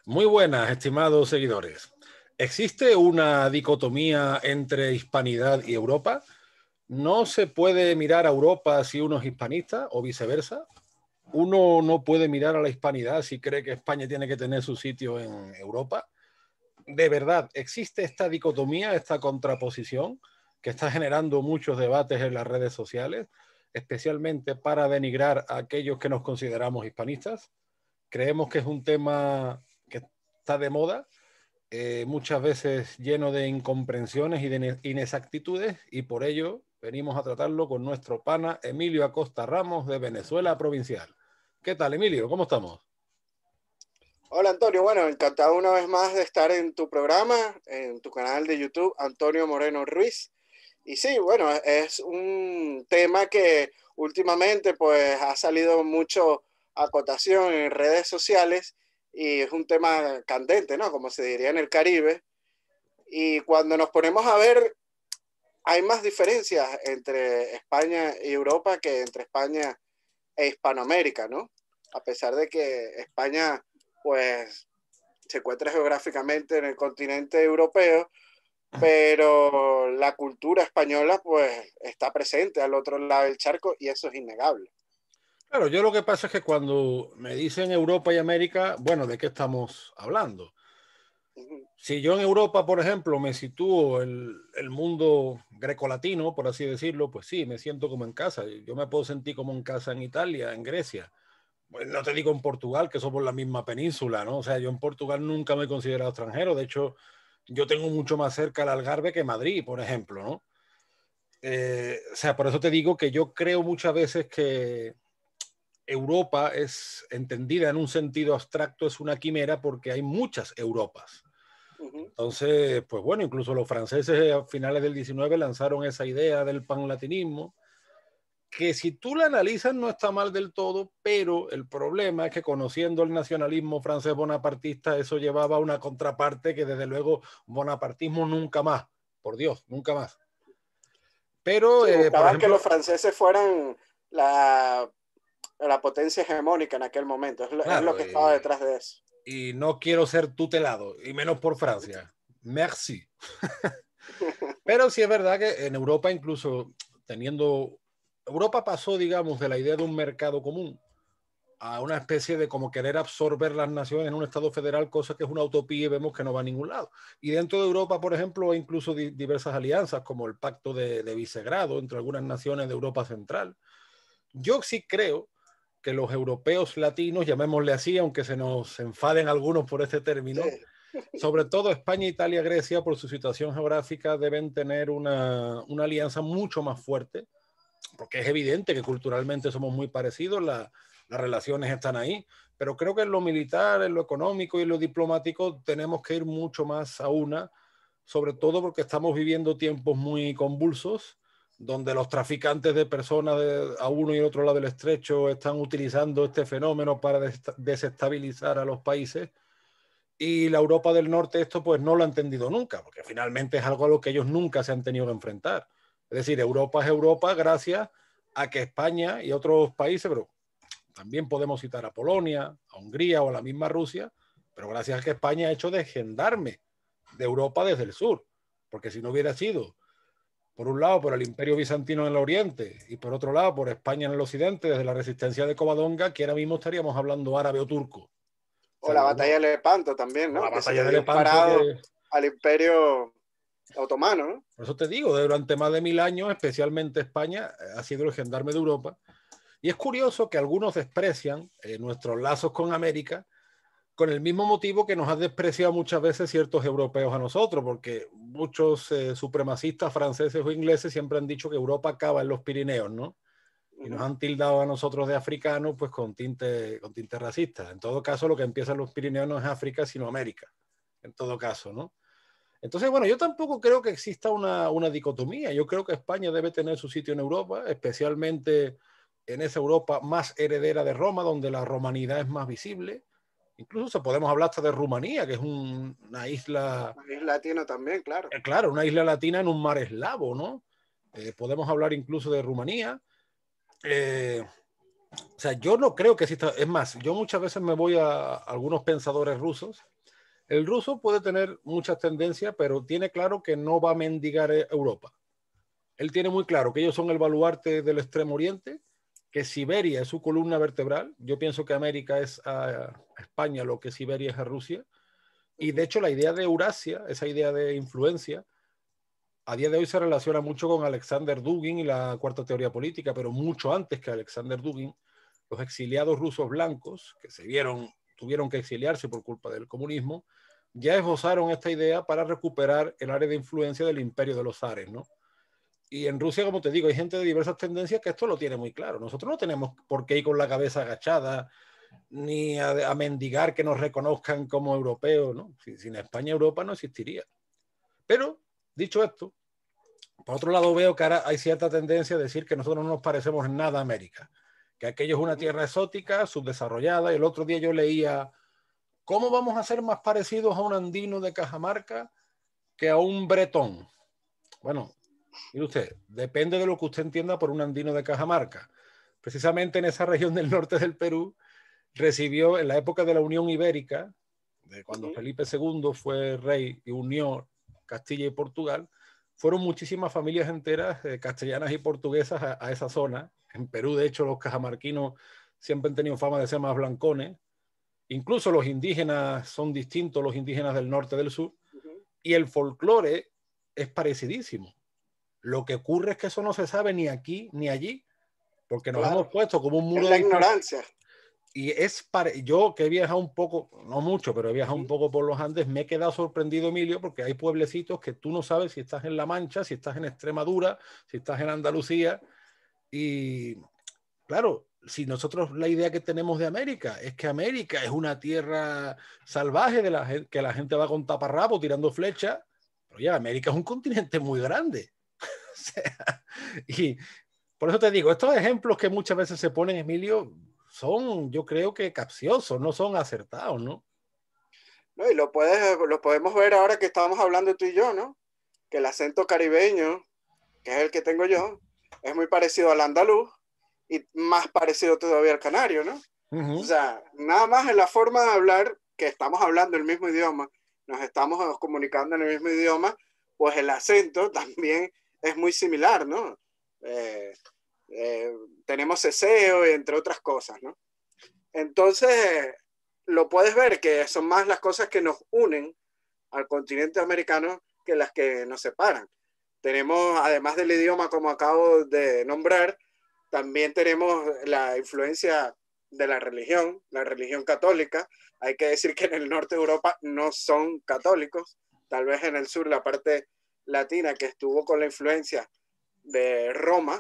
Muy buenas, estimados seguidores. ¿Existe una dicotomía entre hispanidad y Europa? ¿No se puede mirar a Europa si uno es hispanista o viceversa? ¿Uno no puede mirar a la hispanidad si cree que España tiene que tener su sitio en Europa? ¿De verdad existe esta dicotomía, esta contraposición que está generando muchos debates en las redes sociales, especialmente para denigrar a aquellos que nos consideramos hispanistas? Creemos que es un tema que está de moda, muchas veces lleno de incomprensiones y de inexactitudes, y por ello venimos a tratarlo con nuestro pana Emilio Acosta Ramos de Venezuela Provincial. ¿Qué tal, Emilio? ¿Cómo estamos? Hola Antonio, bueno, encantado una vez más de estar en tu programa, en tu canal de YouTube, Antonio Moreno Ruiz. Y sí, bueno, es un tema que últimamente pues ha salido mucho a cotación en redes sociales y es un tema candente, ¿no? Como se diría en el Caribe. Y cuando nos ponemos a ver, hay más diferencias entre España y Europa que entre España e Hispanoamérica, ¿no? A pesar de que España pues se encuentra geográficamente en el continente europeo, pero la cultura española pues está presente al otro lado del charco y eso es innegable. Claro, yo lo que pasa es que cuando me dicen Europa y América, bueno, ¿de qué estamos hablando? Ujú. Si yo en Europa, por ejemplo, me sitúo el mundo grecolatino, por así decirlo, pues sí, me siento como en casa. Yo me puedo sentir como en casa en Italia, en Grecia. Pues no te digo en Portugal, que somos la misma península, ¿no? O sea, yo en Portugal nunca me he considerado extranjero. De hecho, yo tengo mucho más cerca el Algarve que Madrid, por ejemplo, ¿no? O sea, por eso te digo que yo creo muchas veces que Europa es entendida en un sentido abstracto, es una quimera porque hay muchas Europas. Uh-huh. Entonces, pues bueno, incluso los franceses a finales del 19 lanzaron esa idea del panlatinismo, que si tú la analizas no está mal del todo, pero el problema es que conociendo el nacionalismo francés bonapartista, eso llevaba a una contraparte que desde luego bonapartismo nunca más, por Dios, nunca más. Pero, Sí, por buscaban que los ejemplo, franceses fueran la potencia hegemónica en aquel momento, es lo claro, que estaba detrás de eso. y no quiero ser tutelado, y menos por Francia. Merci. Pero sí es verdad que en Europa, incluso teniendo. Europa pasó, digamos, de la idea de un mercado común a una especie de como querer absorber las naciones en un Estado federal, cosa que es una utopía y vemos que no va a ningún lado. Y dentro de Europa, por ejemplo, hay incluso diversas alianzas, como el Pacto de Visegrado entre algunas naciones de Europa Central. Yo sí creo que los europeos latinos, llamémosle así, aunque se nos enfaden algunos por este término, Sí. sobre todo España, Italia, Grecia, por su situación geográfica, deben tener una alianza mucho más fuerte, porque es evidente que culturalmente somos muy parecidos, las relaciones están ahí, pero creo que en lo militar, en lo económico y en lo diplomático tenemos que ir mucho más a una, sobre todo porque estamos viviendo tiempos muy convulsos, donde los traficantes de personas a uno y otro lado del estrecho están utilizando este fenómeno para desestabilizar a los países, y la Europa del Norte esto pues no lo ha entendido nunca, porque finalmente es algo a lo que ellos nunca se han tenido que enfrentar. Es decir, Europa es Europa gracias a que España y otros países, pero también podemos citar a Polonia, a Hungría o a la misma Rusia, pero gracias a que España ha hecho de gendarme de Europa desde el sur, porque si no hubiera sido, por un lado, por el Imperio Bizantino en el oriente y por otro lado, por España en el occidente, desde la resistencia de Covadonga, que ahora mismo estaríamos hablando árabe o turco. O O sea, la batalla de Lepanto también, o la ¿no? Que se batalla le de dio un Lepanto, parado que al imperio otomano, ¿no? por eso te digo, durante más de 1000 años, especialmente España, ha sido el gendarme de Europa. Y es curioso que algunos desprecian nuestros lazos con América con el mismo motivo que nos han despreciado muchas veces ciertos europeos a nosotros, porque muchos supremacistas franceses o ingleses siempre han dicho que Europa acaba en los Pirineos, ¿no? Y nos Uh-huh. han tildado a nosotros de africanos pues con tinte racista. En todo caso, lo que empieza en los Pirineos no es África, sino América. En todo caso, ¿no? Entonces, bueno, yo tampoco creo que exista una dicotomía. Yo creo que España debe tener su sitio en Europa, especialmente en esa Europa más heredera de Roma, donde la romanidad es más visible. Incluso se podemos hablar hasta de Rumanía, que es una isla, Es latino también, claro. claro, una isla latina en un mar eslavo, ¿no? Podemos hablar incluso de Rumanía. Eh, O sea, yo no creo que exista. Es más, yo muchas veces me voy a algunos pensadores rusos. El ruso puede tener muchas tendencias, pero tiene claro que no va a mendigar Europa. Él tiene muy claro que ellos son el baluarte del Extremo Oriente, que Siberia es su columna vertebral. Yo pienso que América es a España lo que Siberia es a Rusia. Y de hecho la idea de Eurasia, esa idea de influencia, a día de hoy se relaciona mucho con Alexander Dugin y la cuarta teoría política, pero mucho antes que Alexander Dugin, los exiliados rusos blancos, que tuvieron que exiliarse por culpa del comunismo, ya esbozaron esta idea para recuperar el área de influencia del imperio de los zares, ¿no? Y en Rusia, como te digo, hay gente de diversas tendencias que esto lo tiene muy claro. Nosotros no tenemos por qué ir con la cabeza agachada ni a mendigar que nos reconozcan como europeos, ¿no? Sin España, Europa no existiría. Pero, dicho esto, por otro lado veo que ahora hay cierta tendencia a decir que nosotros no nos parecemos en nada a América, que aquello es una tierra exótica, subdesarrollada, y el otro día yo leía, ¿cómo vamos a ser más parecidos a un andino de Cajamarca que a un bretón? Bueno, mire usted, depende de lo que usted entienda por un andino de Cajamarca. Precisamente en esa región del norte del Perú, recibió en la época de la Unión Ibérica, de cuando Felipe II fue rey y unió Castilla y Portugal, fueron muchísimas familias enteras castellanas y portuguesas a esa zona. En Perú, de hecho, los cajamarquinos siempre han tenido fama de ser más blancones. Incluso los indígenas son distintos, los indígenas del norte y del sur. Y el folclore es parecidísimo. Lo que ocurre es que eso no se sabe ni aquí ni allí, porque nos hemos puesto como un muro de ignorancia. Y yo que he viajado un poco, no mucho, pero he viajado un poco por los Andes, me he quedado sorprendido, Emilio, porque hay pueblecitos que tú no sabes si estás en La Mancha, si estás en Extremadura, si estás en Andalucía. Y claro, si nosotros la idea que tenemos de América es que América es una tierra salvaje que la gente va con taparrabo tirando flechas, pero ya América es un continente muy grande. O sea, y por eso te digo, estos ejemplos que muchas veces se ponen, Emilio, son, yo creo que capciosos, no son acertados, ¿no? No, y lo podemos ver ahora que estamos hablando tú y yo, ¿no? Que el acento caribeño, que es el que tengo yo, es muy parecido al andaluz y más parecido todavía al canario, ¿no? O sea, nada más en la forma de hablar, que estamos hablando el mismo idioma, nos estamos comunicando en el mismo idioma, pues el acento también es muy similar, ¿no? Tenemos ceseo, entre otras cosas, ¿no? Entonces, lo puedes ver que son más las cosas que nos unen al continente americano que las que nos separan. Tenemos, además del idioma, como acabo de nombrar, también tenemos la influencia de la religión católica. Hay que decir que en el norte de Europa no son católicos, tal vez en el sur, la parte latina que estuvo con la influencia de Roma,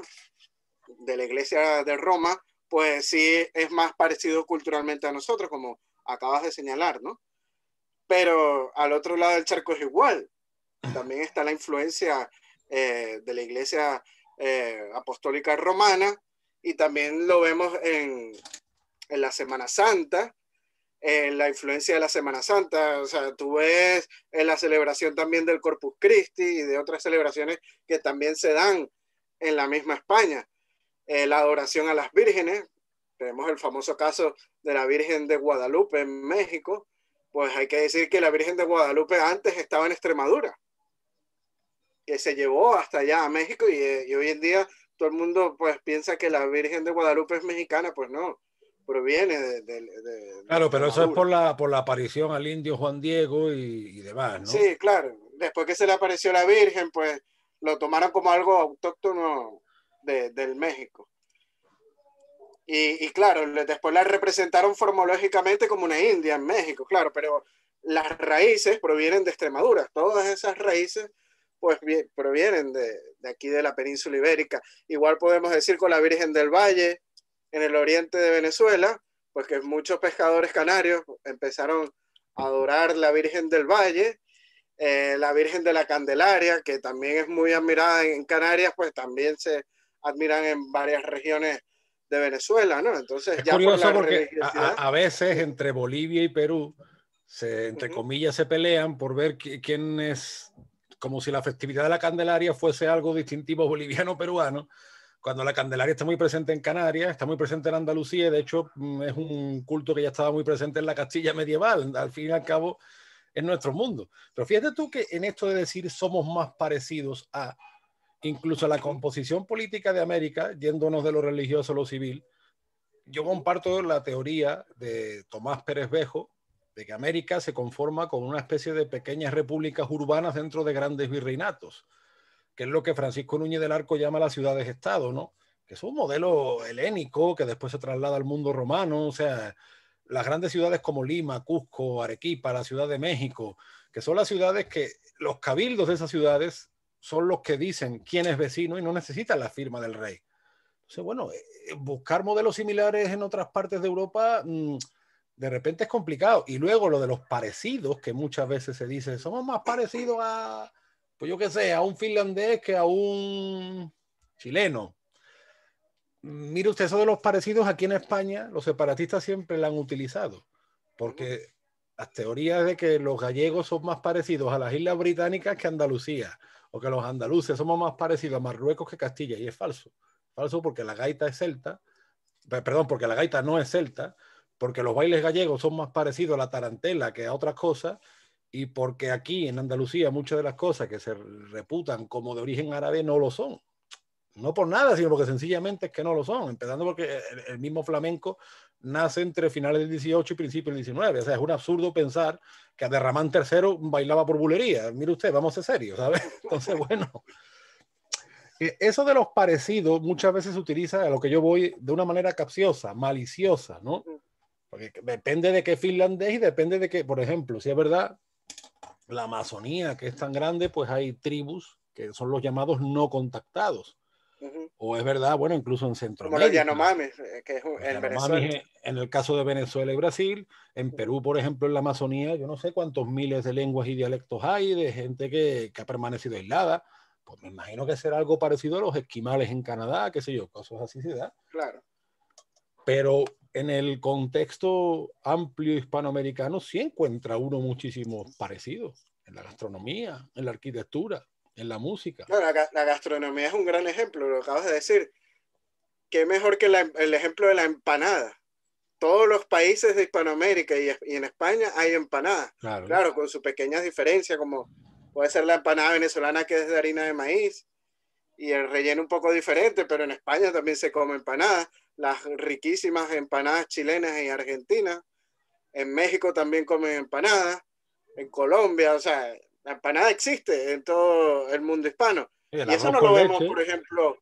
de la iglesia de Roma, pues sí es más parecido culturalmente a nosotros, como acabas de señalar, ¿no? Pero al otro lado del charco es igual. También está la influencia de la iglesia apostólica romana, y también lo vemos en la Semana Santa, en la influencia de la Semana Santa. O sea, tú ves en la celebración también del Corpus Christi y de otras celebraciones que también se dan en la misma España. La adoración a las vírgenes, tenemos el famoso caso de la Virgen de Guadalupe en México. Pues hay que decir que la Virgen de Guadalupe antes estaba en Extremadura, que se llevó hasta allá a México, y hoy en día todo el mundo pues piensa que la Virgen de Guadalupe es mexicana. Pues no, proviene de Claro, pero eso es Extremadura. por la aparición al indio Juan Diego y demás, ¿no? Sí, claro. Después que se le apareció la Virgen, pues lo tomaron como algo autóctono del México. Y claro, después la representaron formológicamente como una india en México, claro, pero las raíces provienen de Extremadura. Todas esas raíces pues provienen de aquí de la península ibérica. Igual podemos decir con la Virgen del Valle, en el oriente de Venezuela, pues que muchos pescadores canarios empezaron a adorar la Virgen del Valle. La Virgen de la Candelaria, que también es muy admirada en Canarias, pues también se admiran en varias regiones de Venezuela, ¿no? Entonces, Es ya por curioso la porque religiosidad. a veces entre Bolivia y Perú, entre comillas, se pelean por ver quién es, como si la festividad de la Candelaria fuese algo distintivo boliviano-peruano, cuando la Candelaria está muy presente en Canarias, está muy presente en Andalucía, y de hecho es un culto que ya estaba muy presente en la Castilla medieval. Al fin y al cabo, es nuestro mundo. Pero fíjate tú que en esto de decir somos más parecidos a, incluso a la composición política de América, yéndonos de lo religioso a lo civil, yo comparto la teoría de Tomás Pérez Bejo, de que América se conforma con una especie de pequeñas repúblicas urbanas dentro de grandes virreinatos, que es lo que Francisco Núñez del Arco llama las ciudades-estado, ¿no? Que es un modelo helénico que después se traslada al mundo romano. O sea, las grandes ciudades como Lima, Cusco, Arequipa, la Ciudad de México, que son las ciudades que los cabildos de esas ciudades son los que dicen quién es vecino y no necesitan la firma del rey. Entonces, bueno, buscar modelos similares en otras partes de Europa de repente es complicado. Y luego lo de los parecidos, que muchas veces se dice, somos más parecidos a, pues yo qué sé, a un finlandés que a un chileno. Mire usted, eso de los parecidos aquí en España, los separatistas siempre la han utilizado, porque las teorías de que los gallegos son más parecidos a las Islas Británicas que a Andalucía, o que los andaluces somos más parecidos a Marruecos que Castilla, y es falso. Falso porque la gaita es celta, perdón, porque la gaita no es celta, porque los bailes gallegos son más parecidos a la tarantela que a otras cosas, y porque aquí en Andalucía muchas de las cosas que se reputan como de origen árabe no lo son. No por nada, sino porque sencillamente es que no lo son, empezando porque el mismo flamenco nace entre finales del 18 y principios del 19. O sea, es un absurdo pensar que Abderramán III bailaba por bulería. Mire usted, vamos a ser serios, ¿sabes? Entonces, bueno, eso de los parecidos muchas veces se utiliza, a lo que yo voy, de una manera capciosa, maliciosa, ¿no? Porque depende de qué finlandés y depende de qué, por ejemplo, si es verdad, la Amazonía, que es tan grande, pues hay tribus que son los llamados no contactados. O es verdad, bueno, incluso en Como los Centroamérica. Yanomamis, que es Los en Venezuela. Yanomamis en el caso de Venezuela y Brasil. En Perú, por ejemplo, en la Amazonía, yo no sé cuántos miles de lenguas y dialectos hay, de gente que ha permanecido aislada. Pues me imagino que será algo parecido a los esquimales en Canadá, qué sé yo, cosas así se da. Claro. Pero en el contexto amplio hispanoamericano sí encuentra uno muchísimos parecidos en la gastronomía, en la arquitectura, en la música. No, la gastronomía es un gran ejemplo, lo acabas de decir. Qué mejor que el ejemplo de la empanada. Todos los países de Hispanoamérica y en España hay empanadas. Claro. Claro, con sus pequeñas diferencias, como puede ser la empanada venezolana que es de harina de maíz y el relleno un poco diferente, pero en España también se come empanadas, las riquísimas empanadas chilenas y argentinas. En México también comen empanadas, en Colombia, o sea, la empanada existe en todo el mundo hispano. Y eso no lo vemos, por ejemplo,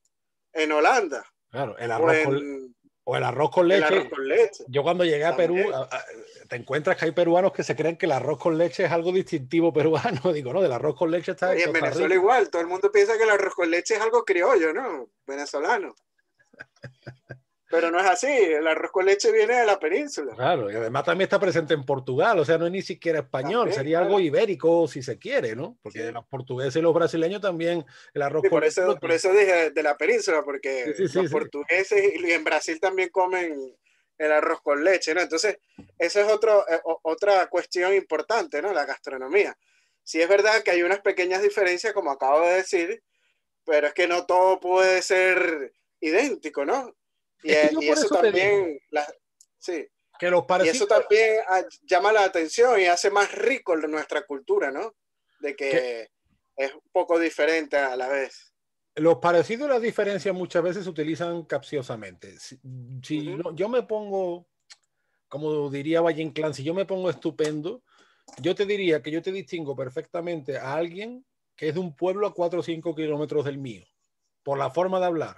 en Holanda. Claro, el arroz o el arroz con leche. El arroz con leche. Yo cuando llegué a Perú, te encuentras que hay peruanos que se creen que el arroz con leche es algo distintivo peruano. Digo, no, el arroz con leche está en Venezuela igual. Todo el mundo piensa que el arroz con leche es algo criollo, ¿no? Venezolano. Pero no es así, el arroz con leche viene de la península. Claro, y además también está presente en Portugal, o sea, no es ni siquiera español, también, sería algo ibérico si se quiere, ¿no? Porque los portugueses y los brasileños también el arroz con leche. Por eso dije de la península, porque los portugueses y en Brasil también comen el arroz con leche, ¿no? Entonces, esa es otra cuestión importante, ¿no? La gastronomía. Sí es verdad que hay unas pequeñas diferencias, como acabo de decir, pero es que no todo puede ser idéntico, ¿no? Y eso también, que los y eso también llama la atención y hace más rico nuestra cultura, ¿no? De que es un poco diferente a la vez. Los parecidos y las diferencias muchas veces se utilizan capciosamente. Yo me pongo, como diría Valle Inclán, si yo me pongo estupendo, yo te diría que yo te distingo perfectamente a alguien que es de un pueblo a 4 o 5 kilómetros del mío, por la forma de hablar.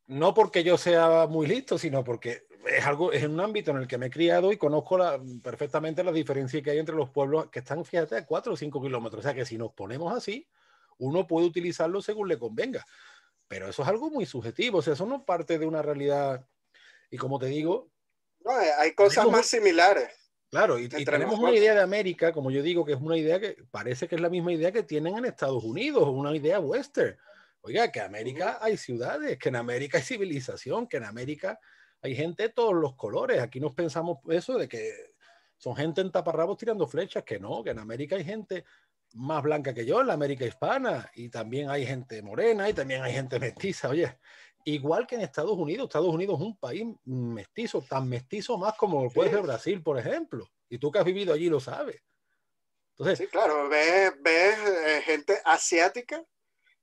No porque yo sea muy listo, sino porque es un ámbito en el que me he criado y conozco perfectamente las diferencias que hay entre los pueblos que están, fíjate, a 4 o 5 kilómetros. O sea que si nos ponemos así, uno puede utilizarlo según le convenga. Pero eso es algo muy subjetivo, o sea, eso no parte de una realidad. Y como te digo... No, hay cosas más similares. Claro, y tenemos una idea de América, como yo digo, que es una idea que parece que es la misma idea que tienen en Estados Unidos, una idea western. Oiga, que en América hay ciudades, que en América hay civilización, que en América hay gente de todos los colores. Aquí nos pensamos eso de que son gente en taparrabos tirando flechas, que no, que en América hay gente más blanca que yo en la América hispana, y también hay gente morena y también hay gente mestiza. Oye, igual que en Estados Unidos es un país mestizo, tan mestizo más como puede ser Brasil, por ejemplo. Y tú que has vivido allí lo sabes. Entonces, sí, claro, ves gente asiática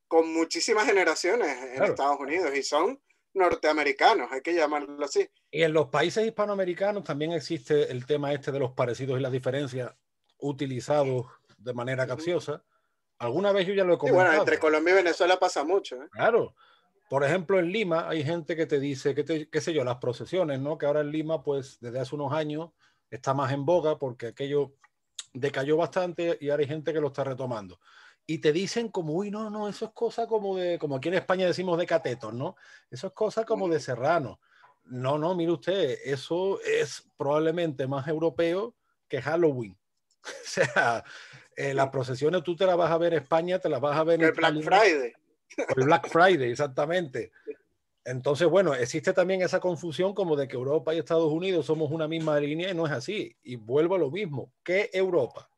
con muchísimas generaciones en claro. Estados Unidos y son norteamericanos, hay que llamarlo así. Y en los países hispanoamericanos también existe el tema este de los parecidos y las diferencias utilizados de manera capciosa. Alguna vez yo ya lo he Y bueno, comentado. entre Colombia y Venezuela pasa mucho, ¿eh? Claro. Por ejemplo, en Lima hay gente que te dice, qué sé yo, las procesiones, ¿no? Que ahora en Lima, pues desde hace unos años está más en boga porque aquello decayó bastante y ahora hay gente que lo está retomando. Y te dicen como, uy, no, no, eso es cosa como de, como aquí en España decimos de catetos, ¿no? Eso es cosa como de serrano. No, no, mire usted, eso es probablemente más europeo que Halloween. O sea, las procesiones tú te las vas a ver en España, te las vas a ver en Que el Black Italia, Friday. o el Black Friday, exactamente. Entonces, bueno, existe también esa confusión como de que Europa y Estados Unidos somos una misma línea y no es así. Y vuelvo a lo mismo. ¿Qué Europa?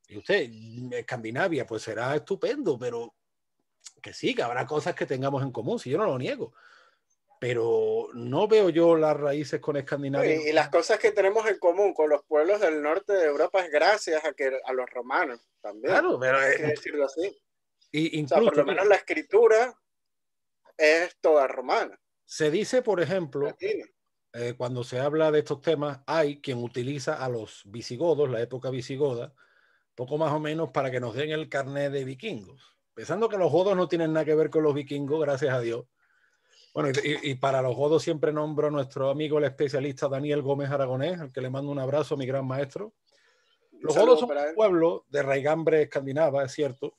Y usted, Escandinavia, pues será estupendo, pero que sí, que habrá cosas que tengamos en común, si yo no lo niego. Pero no veo yo las raíces con Escandinavia. Y las cosas que tenemos en común con los pueblos del norte de Europa es gracias a los romanos también, Claro, pero hay que decirlo así. O sea, por incluso, lo menos mira, la escritura es toda romana, se dice, por ejemplo, latina. cuando se habla de estos temas, hay quien utiliza a los visigodos, la época visigoda, poco más o menos para que nos den el carnet de vikingos. Pensando que los godos no tienen nada que ver con los vikingos, gracias a Dios. Bueno, y para los godos siempre nombro a nuestro amigo el especialista Daniel Gómez Aragonés, al que le mando un abrazo, mi gran maestro. Un Los godos saludo son para un él. pueblo de raigambre escandinava, es cierto,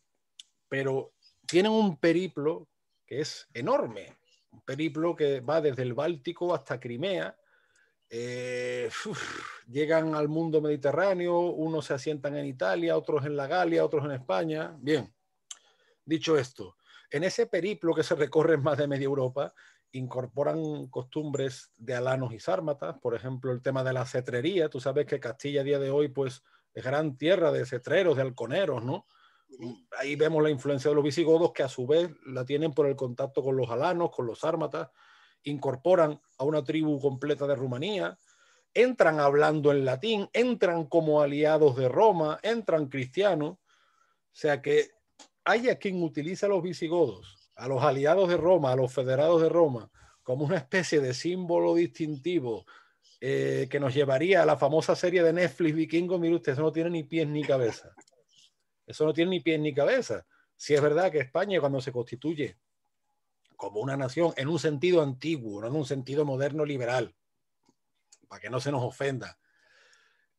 pero tienen un periplo que es enorme. Un periplo que va desde el Báltico hasta Crimea. Llegan al mundo mediterráneo, unos se asientan en Italia, otros en la Galia, otros en España. Bien, dicho esto, en ese periplo que se recorre en más de media Europa, incorporan costumbres de alanos y sármatas, por ejemplo, el tema de la cetrería. Tú sabes que Castilla a día de hoy, pues, es gran tierra de cetreros, de halconeros, ¿no? Ahí vemos la influencia de los visigodos, que a su vez la tienen por el contacto con los alanos, con los sármatas, incorporan a una tribu completa de Rumanía, entran hablando en latín, entran como aliados de Roma, entran cristianos. O sea que haya quien utiliza a los visigodos, a los aliados de Roma, a los federados de Roma, como una especie de símbolo distintivo que nos llevaría a la famosa serie de Netflix Vikingo. Mire usted, eso no tiene ni pies ni cabeza. Eso no tiene ni pies ni cabeza. Si es verdad que España, cuando se constituye como una nación en un sentido antiguo, no en un sentido moderno liberal, para que no se nos ofenda,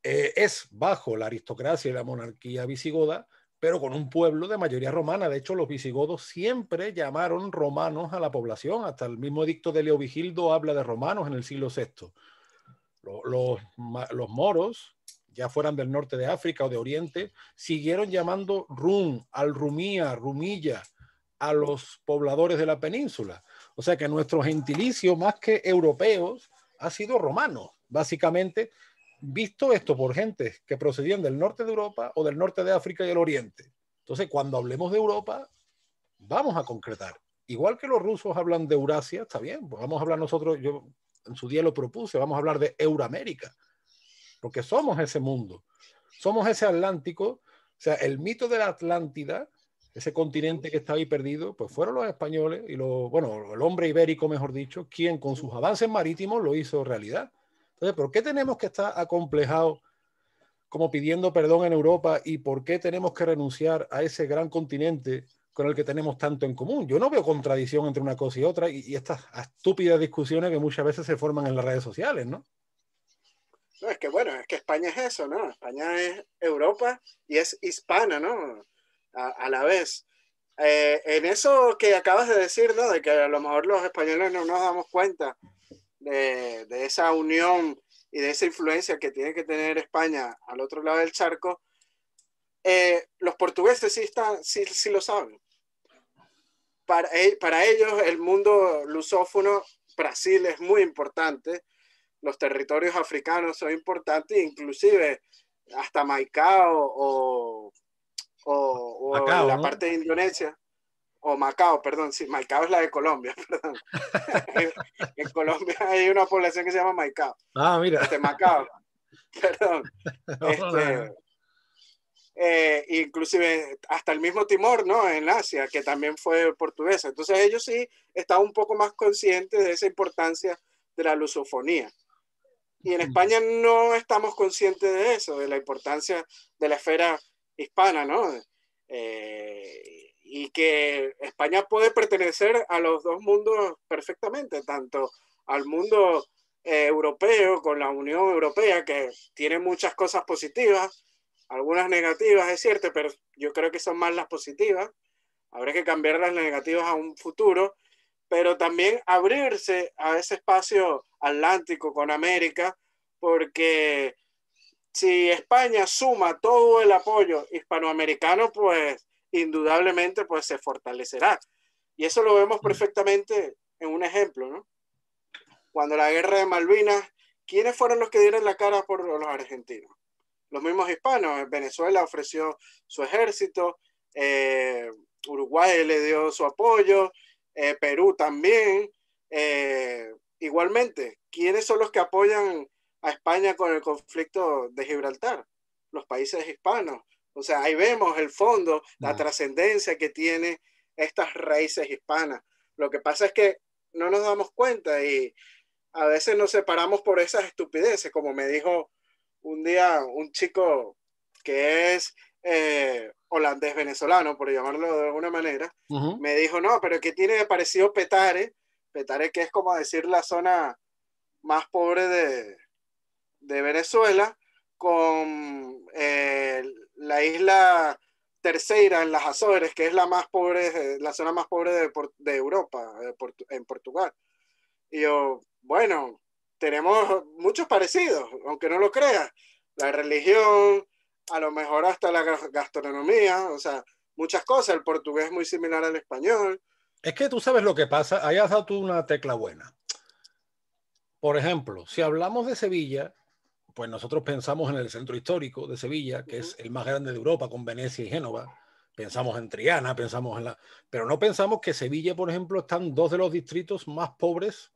es bajo la aristocracia y la monarquía visigoda, pero con un pueblo de mayoría romana. De hecho, los visigodos siempre llamaron romanos a la población. Hasta el mismo edicto de Leovigildo habla de romanos en el siglo VI. Los moros, ya fueran del norte de África o de Oriente, siguieron llamando rum, al rumía, rumilla, a los pobladores de la península. O sea que nuestro gentilicio, más que europeos, ha sido romano, básicamente, visto esto por gente que procedían del norte de Europa o del norte de África y el Oriente. Entonces, cuando hablemos de Europa, vamos a concretar. Igual que los rusos hablan de Eurasia, está bien, pues vamos a hablar nosotros, yo en su día lo propuse, vamos a hablar de Euramérica, porque somos ese mundo, somos ese Atlántico. O sea, el mito de la Atlántida, ese continente que está ahí perdido, pues fueron los españoles y bueno, el hombre ibérico, mejor dicho, quien con sus avances marítimos lo hizo realidad. Entonces, ¿por qué tenemos que estar acomplejados como pidiendo perdón en Europa y por qué tenemos que renunciar a ese gran continente con el que tenemos tanto en común? Yo no veo contradicción entre una cosa y otra, y estas estúpidas discusiones que muchas veces se forman en las redes sociales, ¿no? No, es que bueno, es que España es eso, ¿no? España es Europa y es hispana, ¿no? A la vez. En eso que acabas de decir, ¿no? De que a lo mejor los españoles no nos damos cuenta de esa unión y de esa influencia que tiene que tener España al otro lado del charco, los portugueses sí lo saben. Para ellos el mundo lusófono, Brasil es muy importante, los territorios africanos son importantes, inclusive hasta Maicao o Macao, la ¿no? parte de Indonesia, o Macao, perdón, sí, Macao es la de Colombia, perdón. En Colombia hay una población que se llama Macao, Ah, mira. Macao, perdón. No, no, no. Inclusive hasta el mismo Timor, ¿no? En Asia, que también fue portuguesa. Entonces ellos sí estaban un poco más conscientes de esa importancia de la lusofonía. Y en España no estamos conscientes de eso, de la importancia de la esfera hispana, ¿no? Y que España puede pertenecer a los dos mundos perfectamente, tanto al mundo europeo, con la Unión Europea, que tiene muchas cosas positivas, algunas negativas, es cierto, pero yo creo que son más las positivas. Habrá que cambiar las negativas a un futuro, pero también abrirse a ese espacio atlántico con América, porque si España suma todo el apoyo hispanoamericano, pues indudablemente pues se fortalecerá. Y eso lo vemos perfectamente en un ejemplo, ¿no? Cuando la guerra de Malvinas, ¿quiénes fueron los que dieron la cara por los argentinos? Los mismos hispanos. Venezuela ofreció su ejército, Uruguay le dio su apoyo, Perú también. Igualmente, ¿quiénes son los que apoyan a España con el conflicto de Gibraltar? Los países hispanos. O sea, ahí vemos el fondo, la trascendencia que tiene estas raíces hispanas. Lo que pasa es que no nos damos cuenta y a veces nos separamos por esas estupideces, como me dijo un día un chico que es holandés venezolano, por llamarlo de alguna manera, me dijo, no, pero ¿qué tiene de parecido Petare? Petare, que es como decir la zona más pobre de Venezuela, con la isla Terceira en las Azores, que es la más pobre, la zona más pobre de Europa, en Portugal. Y yo, bueno, tenemos muchos parecidos, aunque no lo creas. La religión, a lo mejor hasta la gastronomía, o sea, muchas cosas. El portugués es muy similar al español. Es que tú sabes lo que pasa. Ahí has dado tú una tecla buena. Por ejemplo, si hablamos de Sevilla, pues nosotros pensamos en el centro histórico de Sevilla, que es el más grande de Europa, con Venecia y Génova. Pensamos en Triana, pensamos en la... Pero no pensamos que Sevilla, por ejemplo, están dos de los distritos más pobres,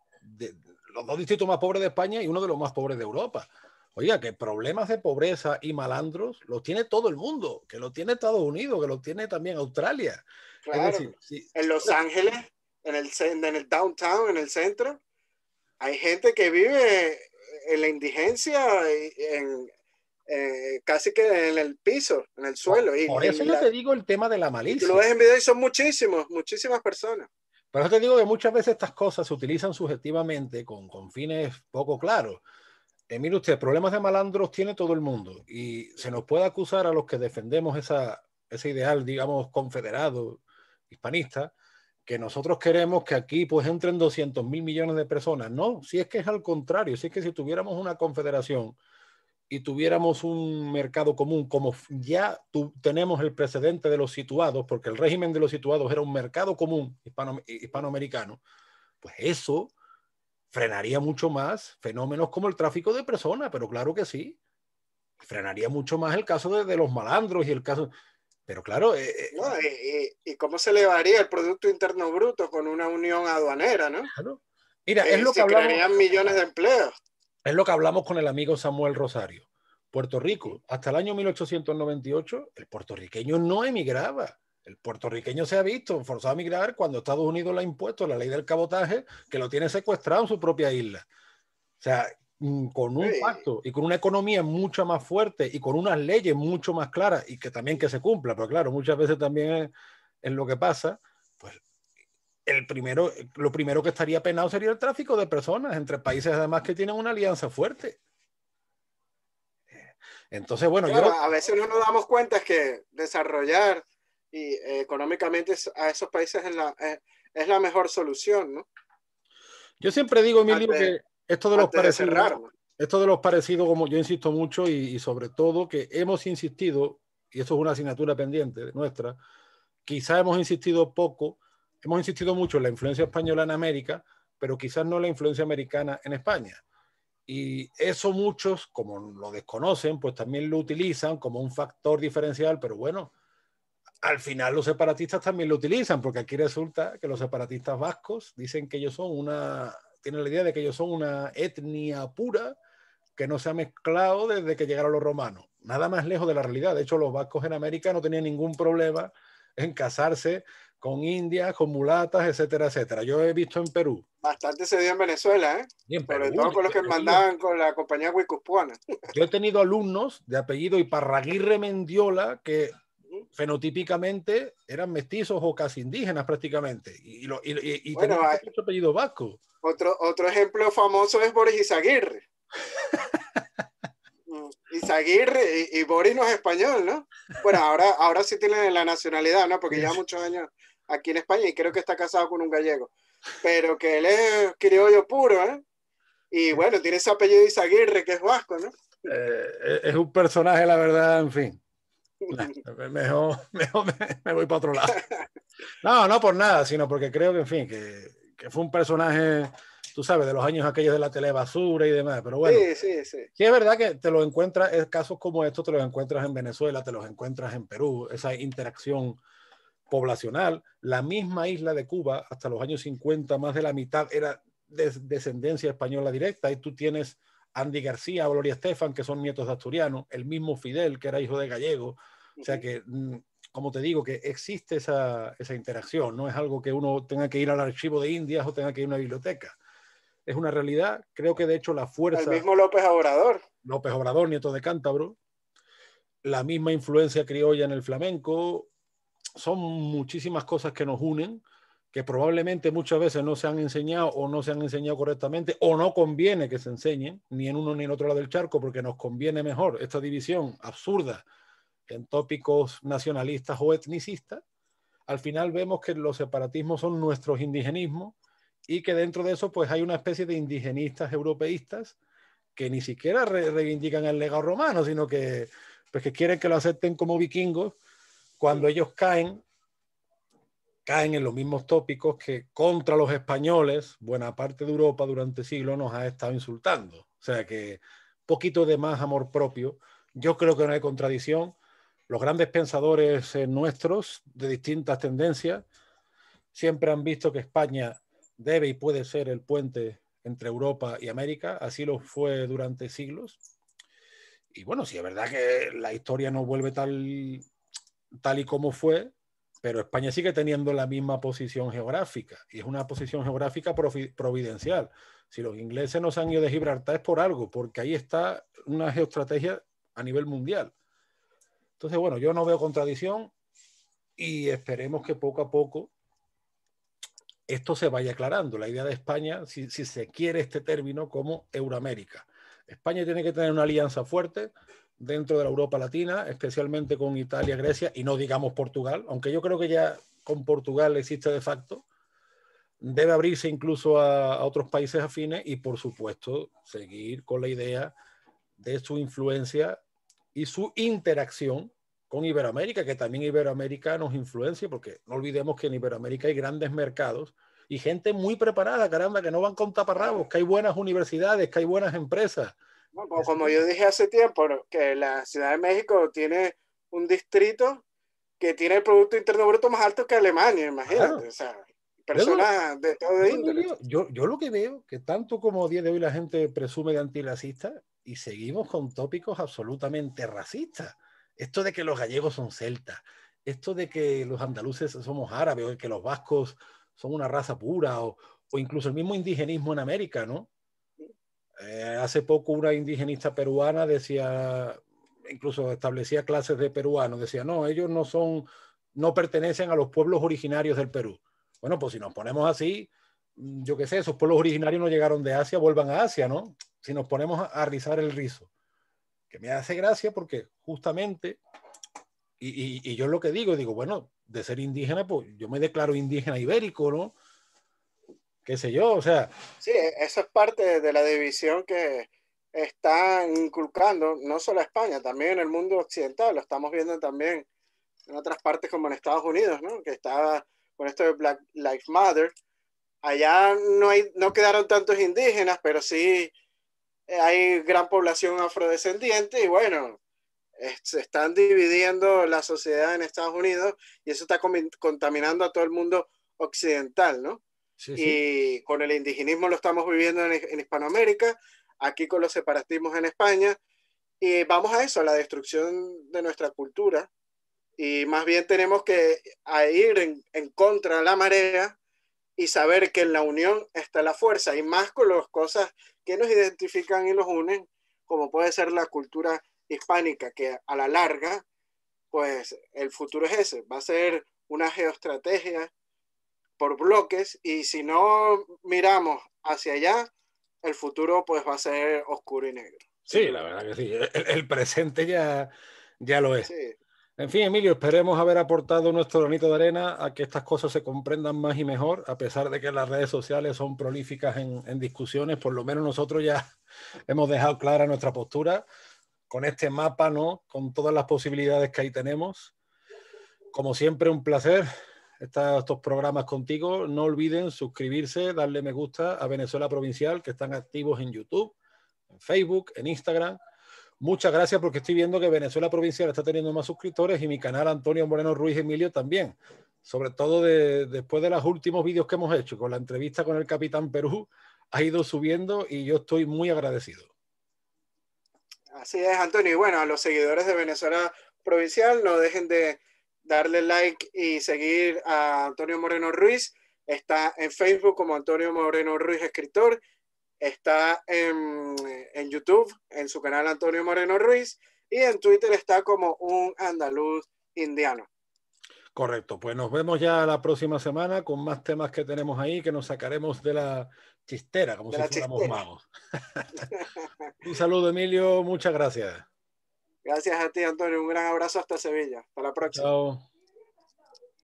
los dos distritos más pobres de España y uno de los más pobres de Europa. Oiga, que problemas de pobreza y malandros los tiene todo el mundo, que lo tiene Estados Unidos, que lo tiene también Australia. Es Claro, decir, sí, en Los Ángeles, en el downtown, en el centro, hay gente que vive en la indigencia, casi que en el piso, en el suelo. por eso yo te digo el tema de la Y tú lo ves malicia. en video y son muchísimas personas. Por eso te digo que muchas veces estas cosas se utilizan subjetivamente con fines poco claros. Mire usted, problemas de malandros tiene todo el mundo y se nos puede acusar a los que defendemos ese ideal, digamos, confederado, hispanista, que nosotros queremos que aquí pues entren 200.000 millones de personas. No, si es que es al contrario, si es que si tuviéramos una confederación y tuviéramos un mercado común, como ya tenemos el precedente de los situados, porque el régimen de los situados era un mercado común hispanoamericano, pues eso frenaría mucho más fenómenos como el tráfico de personas, pero claro que sí. Frenaría mucho más el caso de los malandros y el caso... Pero claro... ¿No? Y cómo se elevaría el Producto Interno Bruto con una unión aduanera, ¿no? claro. Mira, es lo que Se hablamos, crearían millones de empleos. es lo que hablamos con el amigo Samuel Rosario. Puerto Rico, hasta el año 1898, el puertorriqueño no emigraba. El puertorriqueño se ha visto forzado a migrar cuando Estados Unidos le ha impuesto la ley del cabotaje, que lo tiene secuestrado en su propia isla. O sea, con un pacto y con una economía mucho más fuerte y con unas leyes mucho más claras y que también que se cumpla, pero claro, muchas veces también es lo que pasa, pues lo primero que estaría penado sería el tráfico de personas entre países además que tienen una alianza fuerte. Entonces, bueno, Claro, a veces no nos damos cuenta que desarrollar y económicamente a esos países es la mejor solución, ¿no? yo siempre digo, Emilio, Antes, que esto de los antes de parecidos, cerrar, ¿no? esto de los parecidos, como yo insisto mucho y sobre todo que hemos insistido, y esto es una asignatura pendiente nuestra, quizás hemos insistido poco, hemos insistido mucho en la influencia española en América, pero quizás no la influencia americana en España. Y eso muchos, como lo desconocen, pues también lo utilizan como un factor diferencial, pero bueno, al final los separatistas también lo utilizan, porque aquí resulta que los separatistas vascos dicen que ellos son tienen la idea de que ellos son una etnia pura que no se ha mezclado desde que llegaron los romanos. Nada más lejos de la realidad. De hecho, los vascos en América no tenían ningún problema en casarse con indias, con mulatas, etcétera, etcétera. Yo he visto en Perú. Bastante se dio en Venezuela, ¿eh? Sobre todo con los que mandaban con la compañía Guipuzcoana. Yo he tenido alumnos de apellido Iparraguirre Mendiola que fenotípicamente eran mestizos o casi indígenas prácticamente. Y bueno, tenían mucho apellido vasco. Otro ejemplo famoso es Boris Izaguirre. Izaguirre y Boris no es español, ¿no? Bueno, ahora sí tiene la nacionalidad, ¿no? Porque lleva muchos años aquí en España y creo que está casado con un gallego. Pero que él es criollo puro, ¿eh? Y bueno, tiene ese apellido Izaguirre que es vasco, ¿no? Es un personaje, la verdad, en fin. Mejor me voy para otro lado. No por nada, sino porque creo que, en fin, que fue un personaje, tú sabes, de los años aquellos de la telebasura y demás, pero bueno. Sí. Sí, es verdad que te lo encuentras, casos como estos te los encuentras en Venezuela, te los encuentras en Perú, esa interacción poblacional. La misma isla de Cuba, hasta los años 50, más de la mitad era de descendencia española directa, y tú tienes Andy García o Gloria Estefan, que son nietos de asturianos, el mismo Fidel, que era hijo de gallego. O sea que, como te digo, que existe esa interacción, no es algo que uno tenga que ir al archivo de Indias o tenga que ir a una biblioteca. Es una realidad. Creo que de hecho la fuerza... El mismo López Obrador. López Obrador, nieto de Cántabro. La misma influencia criolla en el flamenco. Son muchísimas cosas que nos unen, que probablemente muchas veces no se han enseñado o no se han enseñado correctamente, o no conviene que se enseñen, ni en uno ni en otro lado del charco, porque nos conviene mejor esta división absurda en tópicos nacionalistas o etnicistas. Al final vemos que los separatismos son nuestros indigenismos, y que dentro de eso pues hay una especie de indigenistas europeístas que ni siquiera reivindican el legado romano, sino que, pues, que quieren que lo acepten como vikingos, cuando ellos caen en los mismos tópicos que contra los españoles buena parte de Europa durante siglos nos ha estado insultando. O sea que poquito de más amor propio. Yo creo que no hay contradicción. Los grandes pensadores nuestros de distintas tendencias siempre han visto que España debe y puede ser el puente entre Europa y América. Así lo fue durante siglos. Y bueno, sí es verdad que la historia no vuelve tal y como fue, pero España sigue teniendo la misma posición geográfica, y es una posición geográfica providencial. Si los ingleses no se han ido de Gibraltar es por algo, porque ahí está una geoestrategia a nivel mundial. Entonces, bueno, yo no veo contradicción, y esperemos que poco a poco esto se vaya aclarando. La idea de España, si se quiere este término, como Euroamérica. España tiene que tener una alianza fuerte dentro de la Europa Latina, especialmente con Italia, Grecia, y no digamos Portugal, aunque yo creo que ya con Portugal existe de facto. Debe abrirse incluso a otros países afines, y por supuesto seguir con la idea de su influencia y su interacción con Iberoamérica, que también Iberoamérica nos influencia, porque no olvidemos que en Iberoamérica hay grandes mercados y gente muy preparada, caramba, que no van con taparrabos, que hay buenas universidades, que hay buenas empresas. Bueno, como yo dije hace tiempo, ¿no?, que la Ciudad de México tiene un distrito que tiene el Producto Interno Bruto más alto que Alemania, imagínate. Claro. O sea, personas de todo índole. Yo lo que veo, que tanto como a día de hoy la gente presume de antirracista, y seguimos con tópicos absolutamente racistas. Esto de que los gallegos son celtas, esto de que los andaluces somos árabes, o que los vascos son una raza pura, o incluso el mismo indigenismo en América, ¿no? Hace poco una indigenista peruana decía, incluso establecía clases de peruanos, decía, no, ellos no pertenecen a los pueblos originarios del Perú. Bueno, pues si nos ponemos así, yo qué sé, esos pueblos originarios no llegaron de Asia, vuelvan a Asia, ¿no? Si nos ponemos a rizar el rizo. Que me hace gracia porque justamente, y yo lo que digo, bueno, de ser indígena, pues yo me declaro indígena ibérico, ¿no? Qué sé yo, o sea. Sí, eso es parte de la división que están inculcando, no solo a España, también en el mundo occidental. Lo estamos viendo también en otras partes como en Estados Unidos, ¿no? Que estaba con esto de Black Lives Matter. Allá no quedaron tantos indígenas, pero sí hay gran población afrodescendiente, y bueno, se están dividiendo la sociedad en Estados Unidos y eso está contaminando a todo el mundo occidental, ¿no? Sí, sí. Y con el indigenismo lo estamos viviendo en Hispanoamérica, aquí con los separatismos en España, y vamos a eso, a la destrucción de nuestra cultura, y más bien tenemos que ir en contra de la marea y saber que en la unión está la fuerza, y más con las cosas que nos identifican y nos unen, como puede ser la cultura hispánica, que a la larga, pues el futuro es ese, va a ser una geoestrategia por bloques, y si no miramos hacia allá, el futuro pues va a ser oscuro y negro, sin Sí, la duda. verdad que sí. El presente ya lo es. Sí, En fin, Emilio, esperemos haber aportado nuestro granito de arena a que estas cosas se comprendan más y mejor, a pesar de que las redes sociales son prolíficas en discusiones, por lo menos nosotros ya hemos dejado clara nuestra postura con este mapa, ¿no? Con todas las posibilidades que ahí tenemos. Como siempre, un placer estos programas contigo. No olviden suscribirse, darle me gusta a Venezuela Provincial, que están activos en YouTube, en Facebook, en Instagram. Muchas gracias porque estoy viendo que Venezuela Provincial está teniendo más suscriptores y mi canal Antonio Moreno Ruiz Emilio también. Sobre todo después de los últimos vídeos que hemos hecho con la entrevista con el Capitán Perú, ha ido subiendo y yo estoy muy agradecido. así es, Antonio. Y bueno, a los seguidores de Venezuela Provincial, no dejen de darle like y seguir a Antonio Moreno Ruiz. Está en Facebook como Antonio Moreno Ruiz Escritor. Está en YouTube, en su canal Antonio Moreno Ruiz. Y en Twitter está como un andaluz indiano. Correcto, pues nos vemos ya la próxima semana con más temas que tenemos ahí que nos sacaremos de la chistera, como De si la fuéramos chistera. magos. Un saludo, Emilio, muchas gracias. Gracias a ti, Antonio. Un gran abrazo hasta Sevilla. Hasta la próxima. Chao.